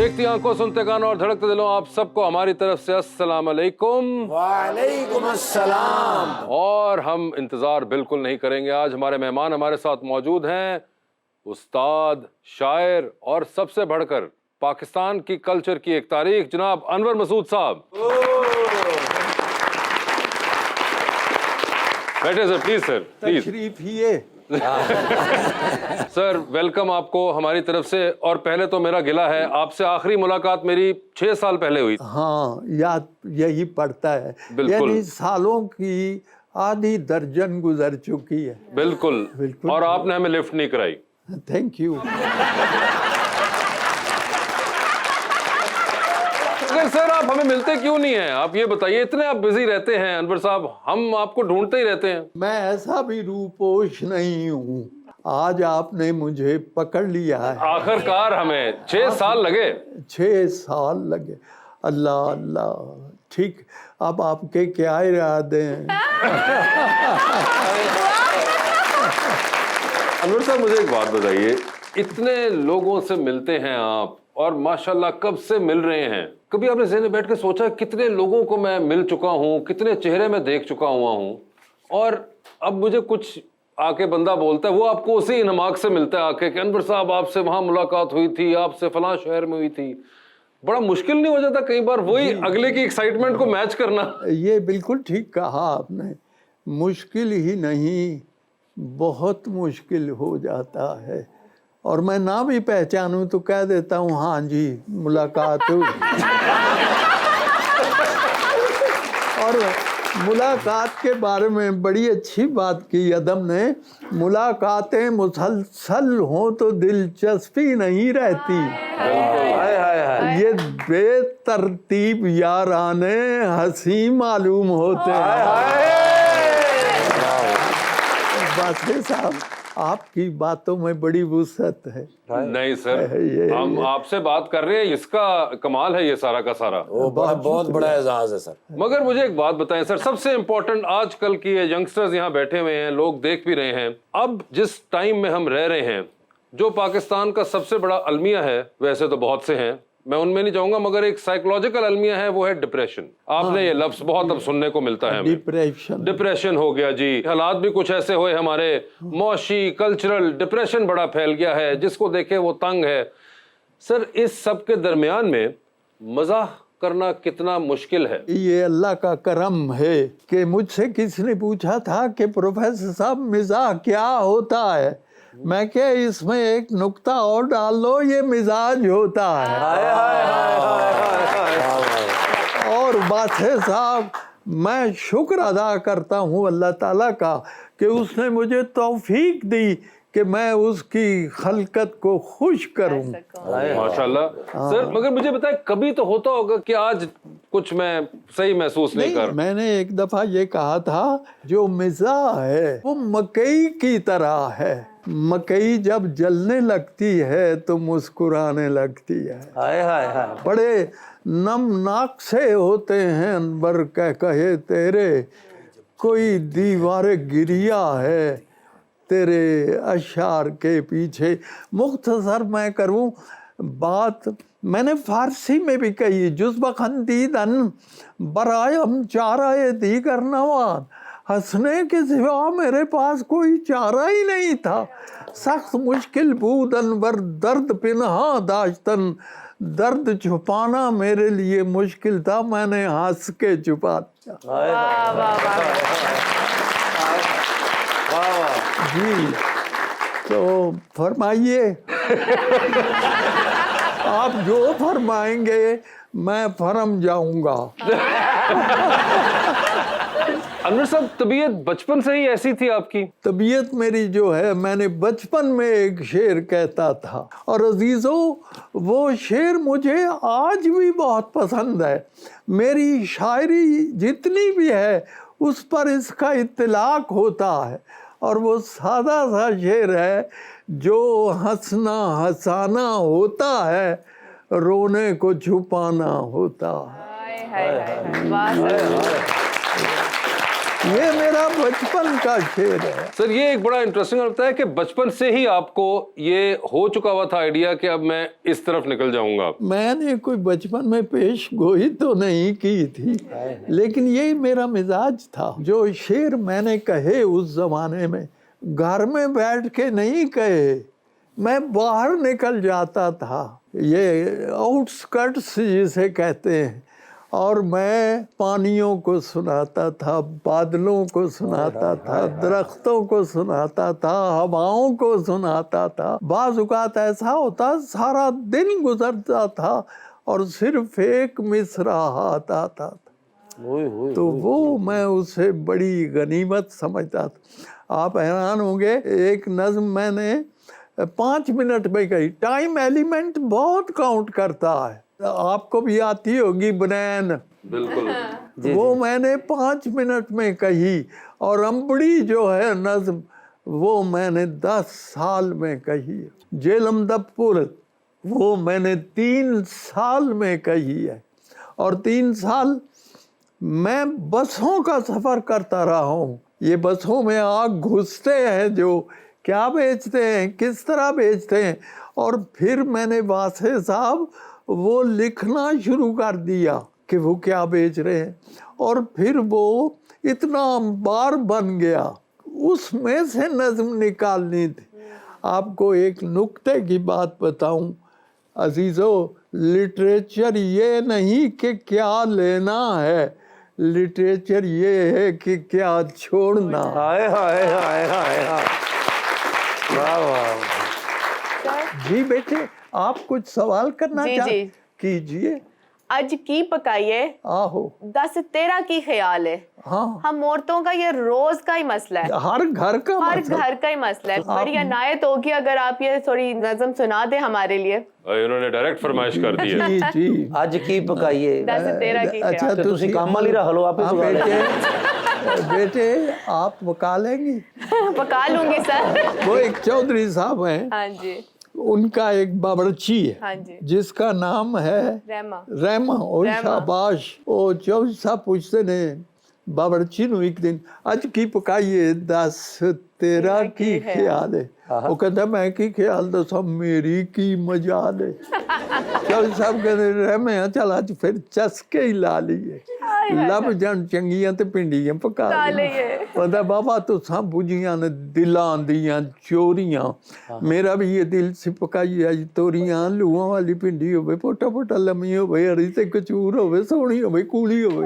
देखती आंखों, सुनते कानों और धड़कते दिलों, आप सबको हमारी तरफ से अस्सलाम वालेकुम। वालेकुम अस्सलाम। और हम इंतजार बिल्कुल नहीं करेंगे, आज हमारे मेहमान हमारे साथ मौजूद हैं, उस्ताद, शायर और सबसे बढ़कर पाकिस्तान की कल्चर की एक तारीख, जनाब अनवर मसूद साहब। बैठे सर, प्लीज सर, प्लीज। तशरीफ ही है। सर वेलकम आपको हमारी तरफ से। और पहले तो मेरा गिला है, आपसे आखिरी मुलाकात मेरी 6 साल पहले हुई। हाँ, याद यही पड़ता है, बिल्कुल। यानी सालों की आधी दर्जन गुजर चुकी है। बिल्कुल, बिल्कुल। और आपने हमें लिफ्ट नहीं कराई। Thank you. मगर सर आप हमें मिलते क्यों नहीं हैं? आप ये बताइए, इतने आप बिजी रहते हैं अनवर साहब, हम आपको ढूंढते ही रहते हैं। मैं ऐसा भी रूपोश नहीं हूँ, आज आपने मुझे पकड़ लिया है। आखिरकार हमें 6 साल लगे। 6 साल लगे। अल्लाह अल्लाह। ठीक, अब आपके क्या इरादे हैं? अनवर साहब मुझे एक बात बताइए, इतने लोगों से मिलते हैं आप और माशाल्लाह कब से मिल रहे हैं, कभी आपने ज़हन में बैठ के सोचा कितने लोगों को मैं मिल चुका हूँ, कितने चेहरे मैं देख चुका हुआ हूँ, और अब मुझे कुछ आके बंदा बोलता है, वो आपको उसी इनमाक से मिलता है आके कि अनवर साहब आपसे वहाँ मुलाकात हुई थी, आपसे फलां शहर में हुई थी। बड़ा मुश्किल नहीं हो जाता कई बार वही अगले की एक्साइटमेंट को मैच करना? ये बिल्कुल ठीक कहा आपने, मुश्किल ही नहीं, बहुत मुश्किल हो जाता है। और मैं ना भी पहचानूं तो कह देता हूँ हाँ जी मुलाकात हुई। और मुलाकात के बारे में बड़ी अच्छी बात की अदम ने, मुलाकातें मुसलसल हों तो दिलचस्पी नहीं रहती, ये बेतरतीब याराने हंसी मालूम होते हैं। बादशाह साहब, आपकी बातों में बड़ी वुसअत है। नहीं सर, हम आपसे बात कर रहे हैं, इसका कमाल है ये सारा का सारा। वो बहुत बड़ा एजाज है सर। मगर मुझे एक बात बताएं सर, सबसे इम्पोर्टेंट, आजकल की ये यंगस्टर्स यहाँ बैठे हुए हैं, लोग देख भी रहे हैं, अब जिस टाइम में हम रह रहे हैं, जो पाकिस्तान का सबसे बड़ा अलमिया है, वैसे तो बहुत से हैं, मैं उनमें नहीं जाऊंगा, मगर एक साइकोलॉजिकल अलमिया है, वो है डिप्रेशन। आपने ये लफ्ज बहुत अब सुनने को मिलता है हमें। डिप्रेशन हो गया जी, हालात भी कुछ ऐसे हुए हमारे, मौशी कल्चरल डिप्रेशन बड़ा फैल गया है, जिसको देखे वो तंग है। सर इस सब के दरमियान में मजाक करना कितना मुश्किल है? ये अल्लाह का करम है कि मुझसे किसी ने पूछा था कि प्रोफेसर साहब मिजाज क्या होता है, मैं क्या इसमें एक नुक्ता और डाल लो, ये मिजाज होता है। और बादशाह साहब, मैं शुक्र अदा करता हूँ अल्लाह ताला का कि उसने मुझे तौफीक दी कि मैं उसकी खलकत को खुश करूं। माशाल्लाह। सर मगर मुझे बताए, कभी तो होता होगा कि आज कुछ मैं सही महसूस नहीं कर। मैंने एक दफा ये कहा था, जो मिजा है वो मकई की तरह है, मकई जब जलने लगती है तो मुस्कुराने लगती है। हाय हाय हाय। बड़े नमनाक से होते हैं अनवर कहे तेरे, कोई दीवार गिरिया है तेरे अशार के पीछे। मुख्तसर मैं करूं बात, मैंने फारसी में भी कही, जुज़्ब खंदीदन बरायम चाराए दीगर नवान, हंसने के सिवा मेरे पास कोई चारा ही नहीं था। सख्त मुश्किल बूदन वर दर्द पिन्हा दाश्तन, दर्द छुपाना मेरे लिए मुश्किल था, मैंने हंस के छुपा दिया। जी तो फरमाइए। आप जो फरमाएंगे मैं फरम जाऊंगा। अनवर साहब, तबीयत बचपन से ही ऐसी थी आपकी? तबीयत मेरी जो है, मैंने बचपन में एक शेर कहता था, और अजीज़ों वो शेर मुझे आज भी बहुत पसंद है। मेरी शायरी जितनी भी है उस पर इसका इत्तलाक होता है, और वो सादा सा शेर है, जो हंसना हंसाना होता है, रोने को छुपाना होता है। ये मेरा बचपन का शेर है। सर ये एक बड़ा इंटरेस्टिंग लगता है कि बचपन से ही आपको ये हो चुका हुआ था आइडिया कि अब मैं इस तरफ निकल जाऊंगा। मैंने कोई बचपन में पेश गोई तो नहीं की थी, लेकिन यही मेरा मिजाज था। जो शेर मैंने कहे उस जमाने में, घर में बैठ के नहीं कहे, मैं बाहर निकल जाता था, ये आउटस्कर्ट्स जिसे कहते हैं, और मैं पानियों को सुनाता था, बादलों को सुनाता था, दरख्तों को सुनाता था, हवाओं को सुनाता था। बाज़ औक़ात ऐसा होता सारा दिन गुजरता था और सिर्फ एक मिसरा आता था, तो वो मैं उसे बड़ी गनीमत समझता था। आप हैरान होंगे, एक नज़्म मैंने 5 मिनट में कही। टाइम एलिमेंट बहुत काउंट करता है, आपको भी आती होगी बनैन, बिल्कुल। वो मैंने 5 मिनट में कही, और अम्बड़ी जो है नज़्म वो मैंने 10 साल में कही। जेलम दपुर वो मैंने 3 साल में कही है, और 3 साल मैं बसों का सफ़र करता रहा हूँ। ये बसों में आग घुसते हैं, जो क्या बेचते हैं, किस तरह बेचते हैं, और फिर मैंने वासे साहब वो लिखना शुरू कर दिया कि वो क्या बेच रहे हैं, और फिर वो इतना अंबार बन गया, उसमें से नज़्म निकालनी थी। आपको एक नुक्ते की बात बताऊं अजीज़ों, लिटरेचर ये नहीं कि क्या लेना है, लिटरेचर ये है कि क्या छोड़ना। हाय हाय हाय हाय हाय, वाह वाह। जी बेटे, आप कुछ सवाल करना जी, चाहते? जी। कीजिए। अज की पकाइए आहो। 10-13 की ख्याल है। हाँ, हम औरतों का ये रोज का ही मसला है, हर घर का हर मसला। घर का ही मसला है। बड़ी अनायत होगी अगर आप ये थोड़ी नज़म सुना दें हमारे लिए। इन्होंने डायरेक्ट फरमाइश कर दी है। जी जी। ਅੱਜ ਕੀ ਪਕਾਈਏ 10-13 की अच्छा, ख्याल। ਤੇ ਤੁਸੀਂ ਕੰਮ ਵਾਲੀ ਰੱਖ ਲਓ ਆਪੇ हाँ, ਪਕਾ ਲੈ। बेटे आप पका लेंगी। पका लूंगी सर। वो एक चौधरी साहब हैं, हाँ जी, उनका एक बावर्ची है हाँ जी। जिसका नाम है रहमा। रहमा। और रहमा। शाबाश। वो चौधरी साहब पूछते ने बावर्ची ਨੂੰ ਇੱਕ ਦਿਨ ਅੱਜ ਕੀ ਪਕਾਈਏ 10-13 ਕੀ ਖਿਆਲ ਹੈ। ਉਹ ਕਹਿੰਦਾ ਮੈਂ ਕੀ ਖਿਆਲ ਦੱਸਾਂ, ਮੇਰੀ ਕੀ ਮਜਾਲ ਹੈ। ਚੌਧਰੀ ਸਾਹਿਬ ਕਹਿੰਦੇ ਰਹਿਮੇ ਚੱਲ ਅੱਜ ਫਿਰ ਚਸਕੇ ਹੀ ਲਾ ਲਈਏ, ਲੱਭ ਜਾਣ ਚੰਗੀਆਂ ਤੇ ਪਿੰਡੀਆਂ ਪਕਾ ਲਈਏ। ਕਹਿੰਦਾ ਬਾਬਾ ਤੁਸਾਂ ਬੁਝੀਆਂ ਨੇ ਦਿਲਾਂ ਦੀਆਂ ਚੋਰੀਆਂ, ਮੇਰਾ ਵੀ ਇਹ ਦਿਲ ਸੀ ਪਕਾਈ ਅੱਜ ਤੋਰੀਆਂ, ਲੂਆਂ ਵਾਲੀ ਪਿੰਡੀ ਹੋਵੇ, ਪੋਟਾ ਪੋਟਾ ਲੰਮੀ ਹੋਵੇ, ਹਰੀ ਤੇ ਕਚੂਰ ਹੋਵੇ, ਸੋਹਣੀ ਹੋਵੇ, ਕੂਲੀ ਹੋਵੇ।